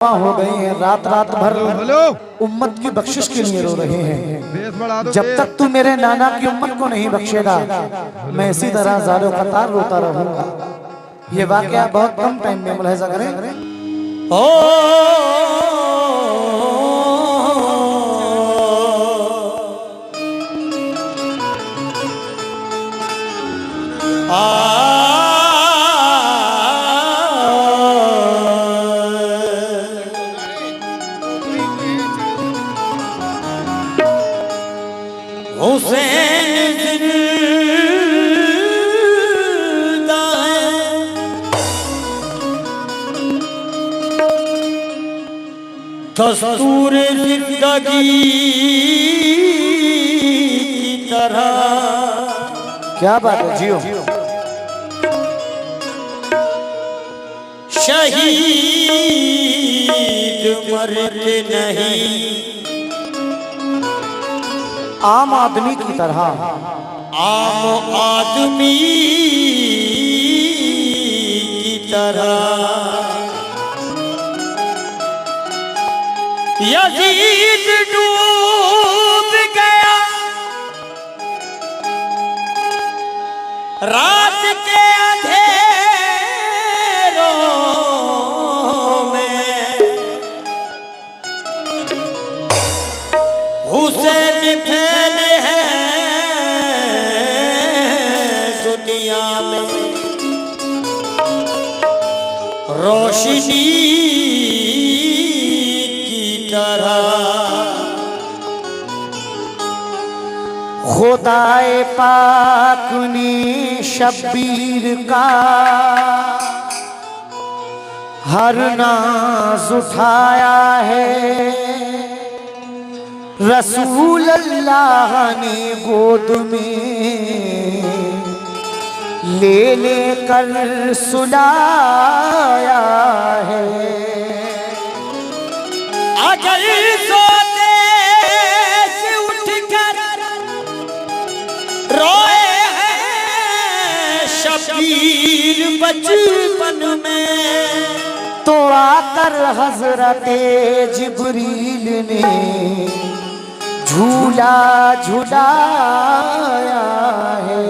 हो गए हैं, रात रात भर उम्मत की बख्शिश के लिए रो रहे हैं। जब तक तू मेरे नाना की उम्मत को नहीं बख्शेगा मैं इसी तरह ज़ारो कतार रोता रहूंगा। ये वाकया बहुत कम टाइम में मुलाहिजा करें। हुसैन जिंदा है, दस्तूर जिंदगी की तरह। क्या बात है, जियो। शहीद मरते नहीं, आम आदमी की तरह। आम आदमी की तरह। यजीद डूब गया रात के अंधेरों में, हुसैन फैले हैं दुनिया में, रोशनी की तरह। खुदाए पाक ने शब्बीर का हर नाज उठाया है, रसूल अल्लाह ने गोद में ले लेकर सुलाया है। अजल सोते से उठकर रोए हैं शबीर बचपन में, तो आकर हजरते जिब्रील ने झूला झुलाया है।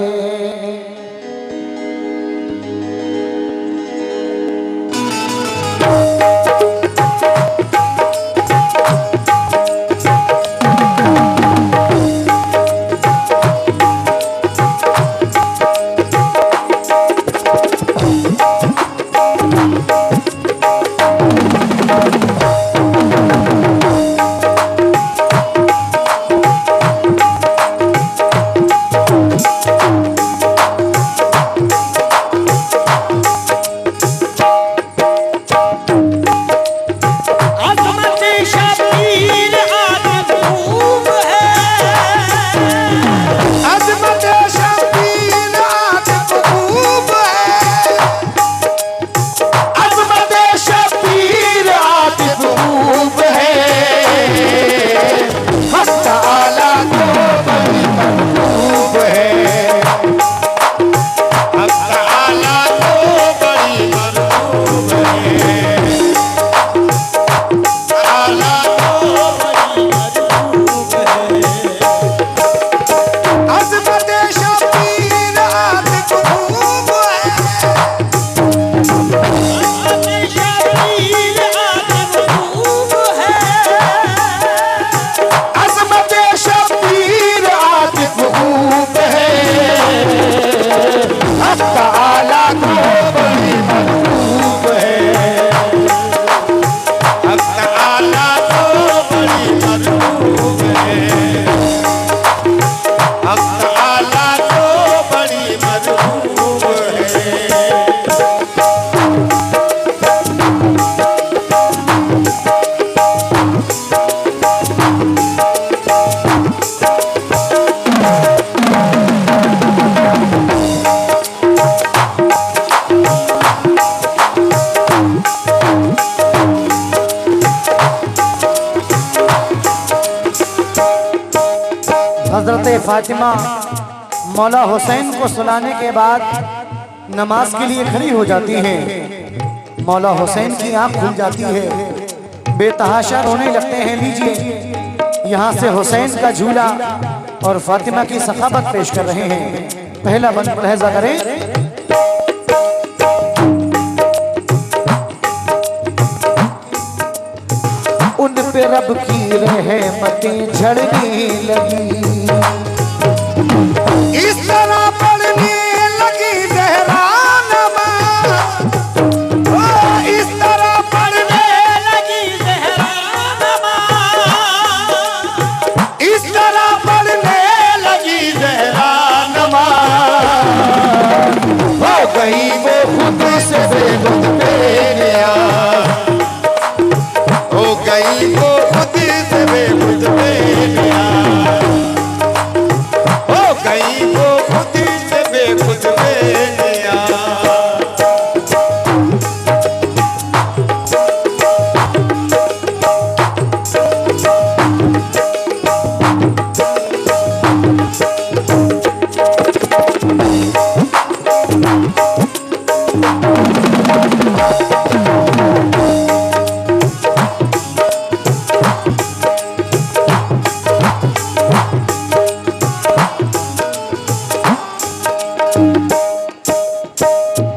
हजरत फातिमा मौला हुसैन को सुलाने के बाद नमाज के लिए खड़ी हो जाती हैं। मौला हुसैन की आंख खुल जाती है। बेतहाशा रोने लगते हैं। लीजिए यहाँ से हुसैन का झूला और फातिमा की सखावत पेश कर रहे हैं। पहला बंद मुलाहिजा करें। उन पे रब की रहमतें झड़ने लगी, इस तरह पढ़ने लगी ज़हरा नमाज़, इस तरह पढ़ने लगी ज़हरा नमाज़, इस तरह पढ़ने लगी ज़हरा नमाज़, हो गई वो खुद से बेखुद बेनियाज़, हो गई वो खुद से बेखुद बेनियाज़, हो गई वो खुद से बेखुद बेनियाज़।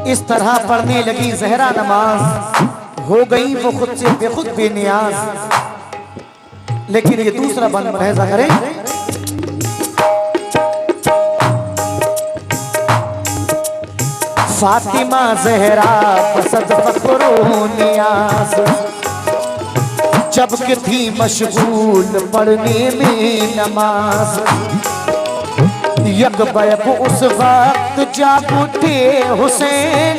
इस तरह पढ़ने लगी ज़हरा नमाज, हो गई वो खुद से बेखुद बेनियाज। लेकिन ये दूसरा बंद मुलाहिजा करें। फातिमा ज़हरा पसंद फख्रो नियाज, जबकि थी मशगूल पढ़ने में नमाज। यकबैक उस वक्त जाग उठे हुसैन,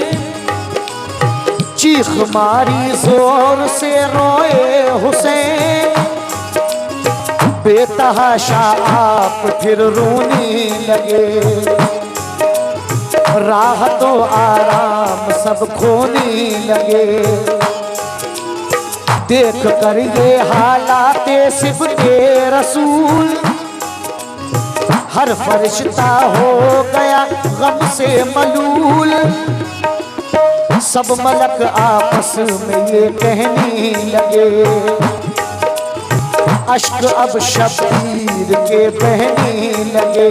चीख मारी जोर से रोए हुसैन। बेतहाशा आप फिर रोने लगे, राहत तो आराम सब खोने लगे। देख कर ये हालात सिबते रसूल, हर फरिश्ता हो गया गम से मलूल। सब मलक आपस में ये कहने लगे, अश्क अब शबीर के बहने लगे।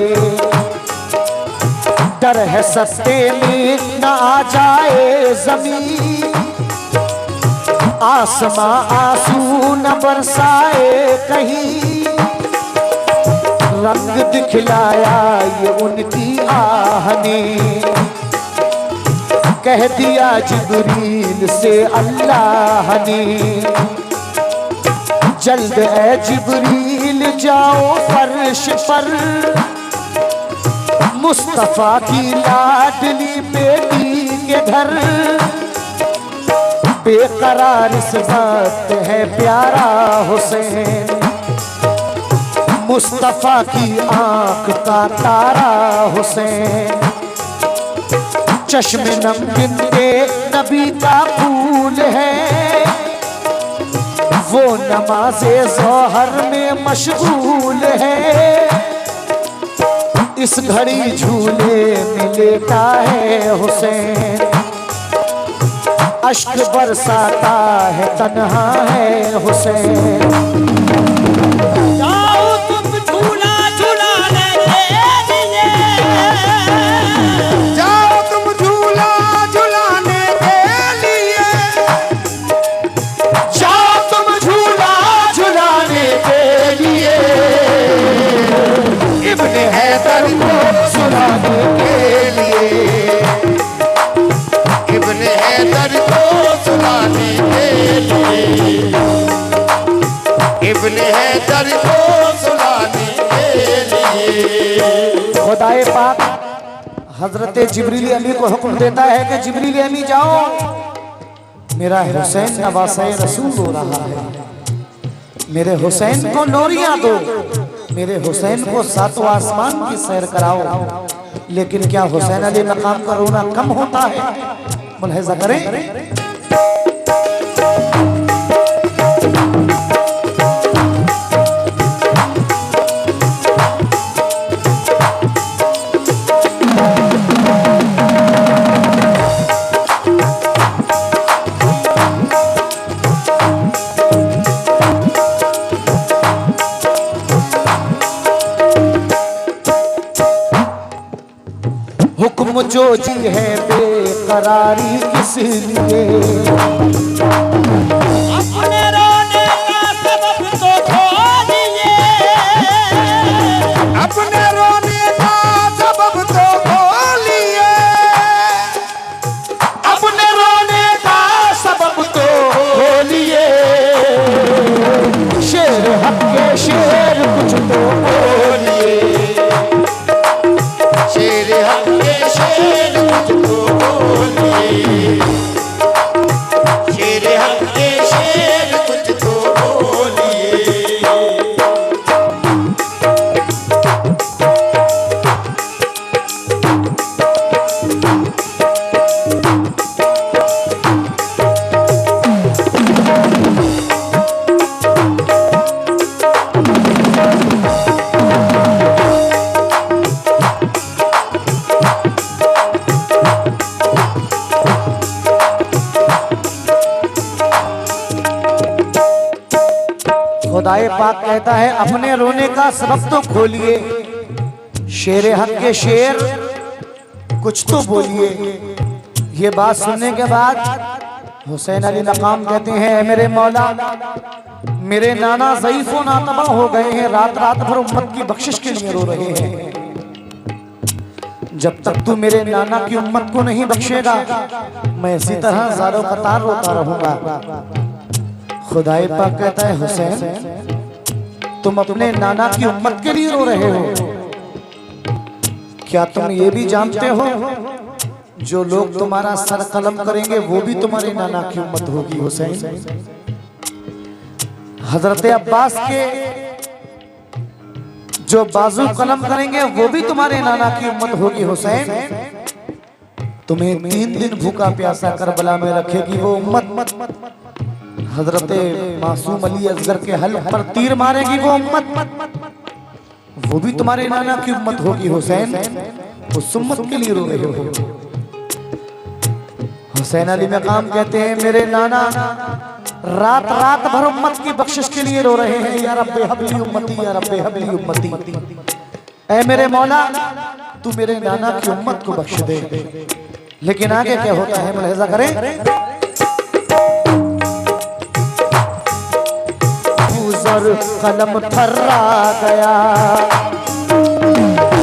डर है सस्ते में न आ जाए जमीन, आसमां आंसू न बरसाए कहीं। रंग दिखलाया ये उनकी आह ने, कह दिया जिब्रील से अल्लाह ने। जल्द ए जिब्रील जाओ फर्श पर, मुस्तफा की लाडली बेटी के घर। बेकरार इस बात है प्यारा हुसैन, मुस्तफा की आंख का तारा हुसैन। चश्मे नम बिंदे नबी का फूल है, वो नमाज़े ज़ोहर में मशगूल है। इस घड़ी झूले में लेटा है हुसैन, अश्क बरसाता है तन्हा है हुसैन। जाओ तुम झूला झूलाने के लिए, जाओ तुम झूला झुलाने के लिए, जाओ तुम झूला झुलाने के लिए। इब्ने हैदर को सुनाने के लिए, इब्ने हैदर को सुनाने के लिए, इब्ने हैदर को सुनाने के लिए। खुदाए पाक हजरत जिब्रील अमी को हुक्म देता है कि जिब्रील अमी जाओ, मेरा हुसैन नवासे रसूल हो रहा है। मेरे हुसैन को नौरियां दो, मेरे हुसैन को सातों आसमान की सैर कराओ। लेकिन क्या हुसैन अली मकाम का रोना कम होता है? मुलाहिजा करें। जो जी है बेकरारी किस लिए। अपने रोने का सबब तो खोलिए, अपने रोने का सबब तो खोलिए, अपने रोने का सबब तो खोलिए। शेर हक के शेर कुछ तो बोलिए। शेर हक के शेर कुछ तो बोलिए, शेर हक के शेर कुछ तो बोलिए। खुदाए पाक कहता है अपने रोने का सबब तो खोलिए। शेर हक के शेर कुछ तो बोलिए। ये बात सुनने के बाद हुसैन अली मकाम कहते हैं मेरे मौला, मेरे नाना ज़ईफ़ व नातबा हो गए हैं, रात रात भर उम्मत की बख्शिश के लिए रो रहे हैं। जब तक तू मेरे नाना की उम्मत को नहीं बख्शेगा मैं इसी तरह ज़ारो कतार रोता रहूंगा। खुदाए पाक कहता है हुसैन तुम अपने नाना की उम्मत के लिए रो रहे हो, क्या तुम ये भी जानते हो जो लोग तुम्हारा सर कलम करेंगे वो भी तुम्हारे नाना की उम्मत होगी। हुसैन हजरत अब्बास के जो बाजू कलम करेंगे वो भी तुम्हारे नाना की उम्मत होगी। हुसैन तुम्हें 3 दिन भूखा प्यासा करबला में रखेगी वो उम्मत। हजरत मासूम अली असगर के हल्क पर तीर मारेगी वो उम्मत, वो भी तुम्हारे नाना की उम्मत होगी। हुसैन उस उम्मत के लिए रो रहे हो। हुसैन अली मकाम कहते हैं मेरे नाना रात रात भर उम्मत की बख्शिश के लिए रो रहे हैं। या रब्बे हबली उम्मती, या रब्बे हबली उम्मती। ऐ मेरे मौला तू मेरे नाना की उम्मत को बख्श दे। लेकिन आगे क्या होता है मुलाहिजा करें। कलम थर्रा गया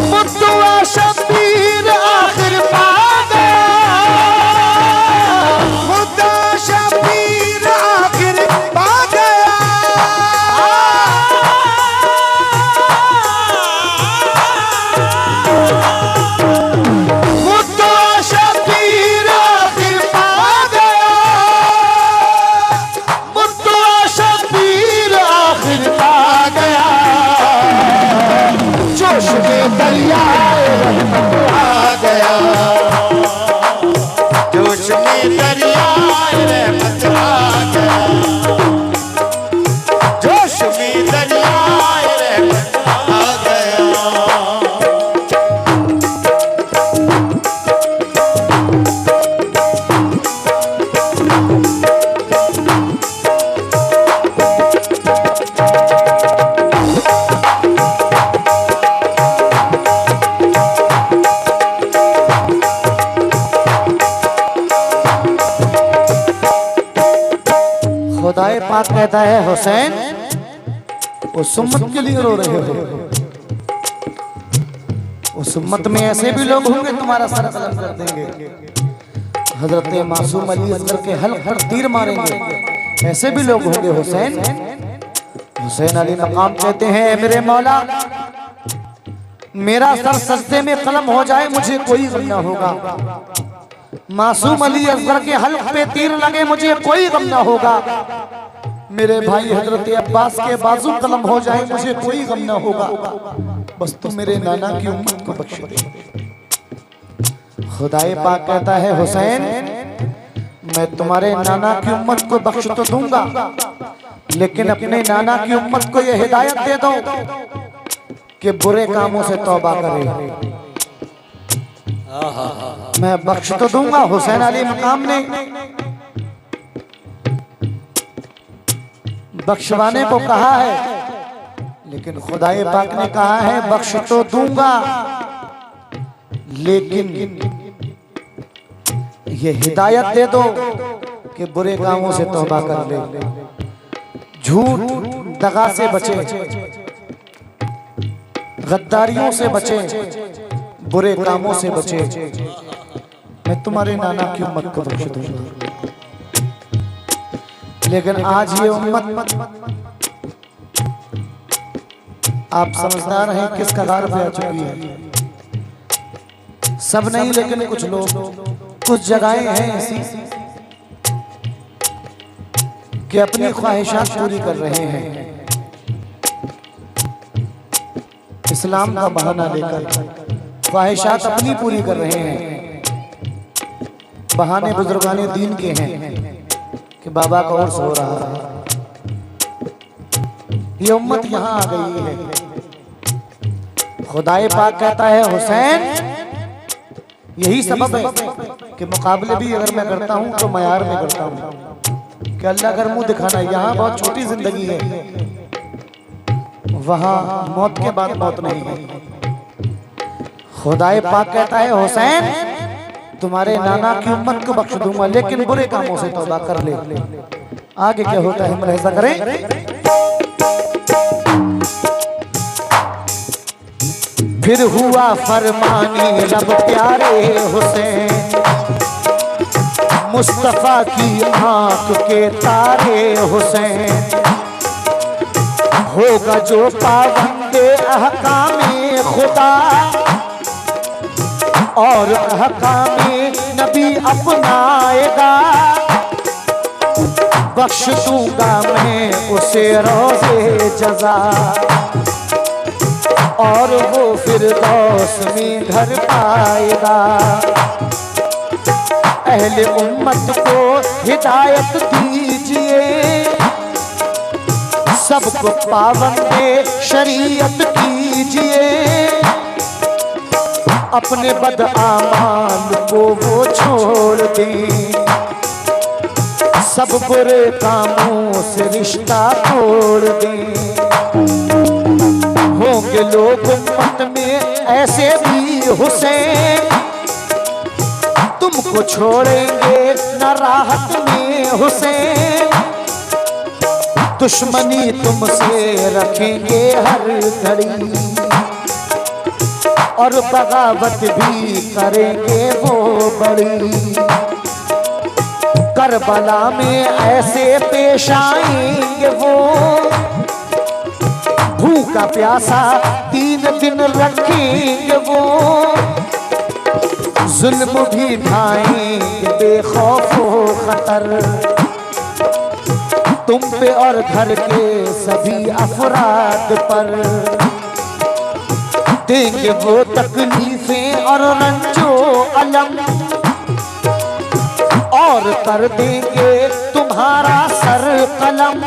मुद्दुआ शबीर आखिर पा गया, मुद्दा शबीर आखिर पा गया। मुद्दुआ शबीर आखिर पा गया, मुद्दुआ शबीर आखिर पा गया। जोश में दरियाए रहमत आ गया, जोश में दरियाए रहमत आ गया, जोश में दरियाए रहमत आ गया। खुदाए पाक कहता है हुसैन उस उम्मत के लिए रो रहे हो। उस उम्मत में ऐसे भी लोग होंगे तुम्हारा सर कलम कर देंगे। हजरत मासूम अली असगर के हल्क पर तीर मारेंगे, ऐसे भी लोग होंगे। हुसैन हुसैन अली मकाम कहते हैं मेरे मौला मेरा सर सजदे में कलम हो जाए मुझे कोई गम ना होगा। मासूम अली असगर के हल्क पे तीर लगे मुझे कोई गम ना होगा। मेरे भाई हजरत अब्बास के बाजू कलम हो जाए मुझे कोई गम ना होगा। बस तुम मेरे नाना की उम्मत को बख्श दे। खुदाए पाक कहता है हुसैन मैं तुम्हारे नाना की उम्मत को बख्श तो दूंगा, लेकिन अपने नाना की उम्मत को यह हिदायत दे दो कि बुरे कामों से तौबा करे। मैं बख्श तो दूंगा। हुसैन अली मकाम ने बख्शवाने को कहा है, लेकिन खुदाए पाक ने कहा है बख्श तो दूंगा लेकिन ये हिदायत दे दो कि बुरे कामों से तौबा कर ले, झूठ दगा से बचे, गद्दारियों से बचे, बुरे कामों से बचे। मैं तुम्हारे नाना की उम्मत को बख्श दूंगा। लेकिन आज ये उम्मत, आप समझदार हैं, किस कगार पे आ चुकी है। सब नहीं लेकिन कुछ लोग, कुछ जगहें हैं ऐसी कि अपनी ख्वाहिशात पूरी कर रहे हैं, इस्लाम का बहाना लेकर ख्वाहिशात अपनी पूरी कर रहे हैं। बहाने बुजुर्गाने दीन के हैं कि बाबा का उर्स हो रहा है। ये उम्मत यहां आ गई है। खुदाए पाक कहता है हुसैन, यही सबब है कि मुकाबले भी अगर मैं करता हूं तो मयार में करता हूं कि अल्लाह अगर मुंह दिखाना। यहां बहुत छोटी जिंदगी है, वहां मौत के बाद मौत नहीं है। खुदाए पाक कहता है हुसैन, तुम्हारे नाना की उम्मत को बख्श दूंगा, लेकिन बुरे कामों से तौबा कर ले। आगे क्या होता है मुलाहिजा करें। फिर हुआ फरमानी रब प्यारे हुसैन, मुस्तफा की आंख के तारे हुसैन। होगा जो पाबंदे अहकामे खुदा और अहकामे नबी अपनाएगा, बख्श दूंगा मैं उसे रोज़े जज़ा, और वो फिरदौस में घर पाएगा। अहले उम्मत को हिदायत दीजिए, सबको पाबंदे शरीयत कीजिए, अपने बदआमाल को वो छोड़ दें, सब बुरे कामों से रिश्ता तोड़ दें। होंगे लोग उम्मत में ऐसे भी हुसैन, तुमको छोड़ेंगे न राहत में हुसैन, दुश्मनी तुमसे रखेंगे हर घड़ी, और बगावत भी करेंगे वो बड़ी। करबला में ऐसे पेश आएंगे वो, भूखा प्यासा 3 दिन रखेंगे वो, जुल्म भी ढाएंगे बेखौफो खतर, तुम पे और घर के सभी अफराद पर। देंगे वो तकलीफें और रंजो अलम, और कर देंगे तुम्हारा सर कलम।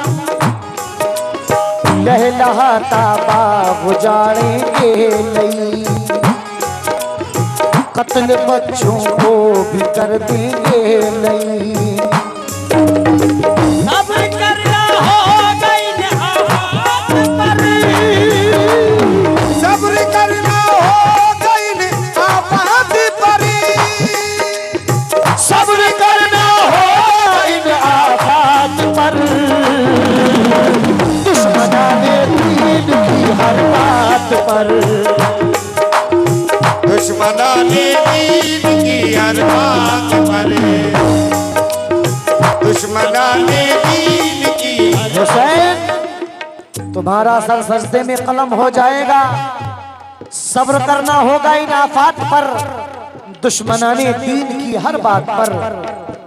लहलहाता बाग उजाड़ेंगे नई, कत्ल बच्चों को भी कर देंगे नई। सब्र करना होगा इन आफात पर, सब्र करना होगा इन आफात पर, सब्र करना होगा इन आफात पर, दुश्मनाने दीन की हर बात पर, दुश्मनाने दीन की हर बात पर, दुश्मनाने दीन की। हुसैन, तुम्हारा सर सजदे में कलम हो जाएगा। सब्र करना होगा इन आफात पर, दुश्मनाने दीन की हर बात पर।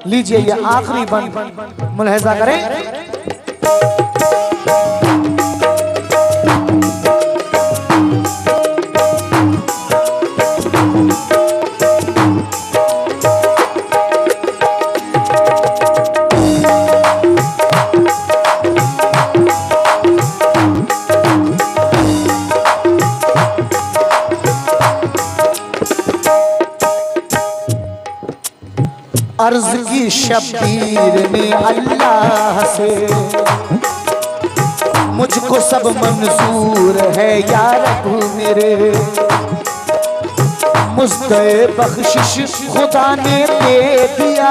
लीजिए ये आखिरी बंद मुलाहिजा करें। अर्ज की शब्बीर ने अल्लाह से, मुझको सब मंजूर है या रब मेरे, मुझे बख्शिश खुदा ने दे दिया,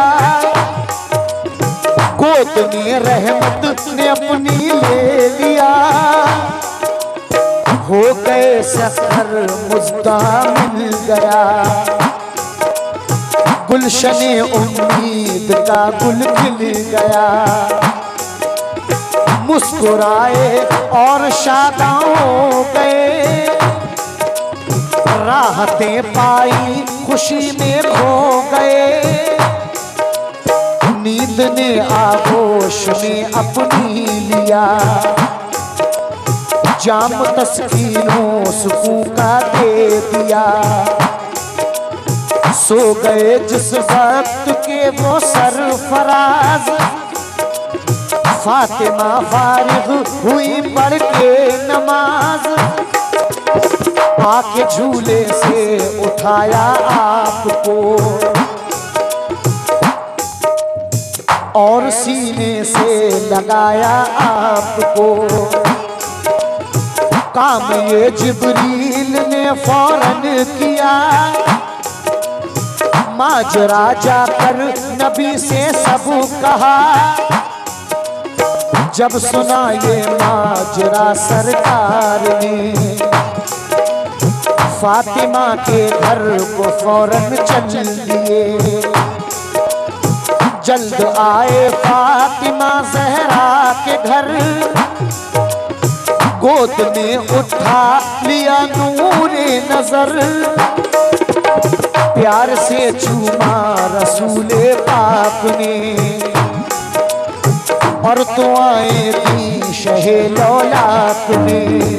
गोद में रहमत ने अपनी ले लिया। हो गए सफर मुझदा मिल गया, गुलशने उम्मीद का गुल खिल गया। मुस्कुराए और शादा हो गए, राहतें पाई खुशी में खो गए। नींद ने आगोश में अपनी लिया, जाम तस्कीनों सुकून का दे दिया। सो गए जिस वक्त के वो सरफराज, फातिमा फारिग हुई पढ़ के नमाज। आके झूले से उठाया आपको और सीने से लगाया आपको। काम ये जिब्रील ने फौरन किया, माजरा जाकर नबी से सब कहा। जब सुना ये माजरा सरकार ने, फातिमा के घर को फौरन चल दिए। जल्द आए फातिमा ज़हरा के घर, गोद में उठा लिया नूरे नजर। प्यार से चूमा रसूले पाक ने, और दुआएं दी शहे लौलाक ने।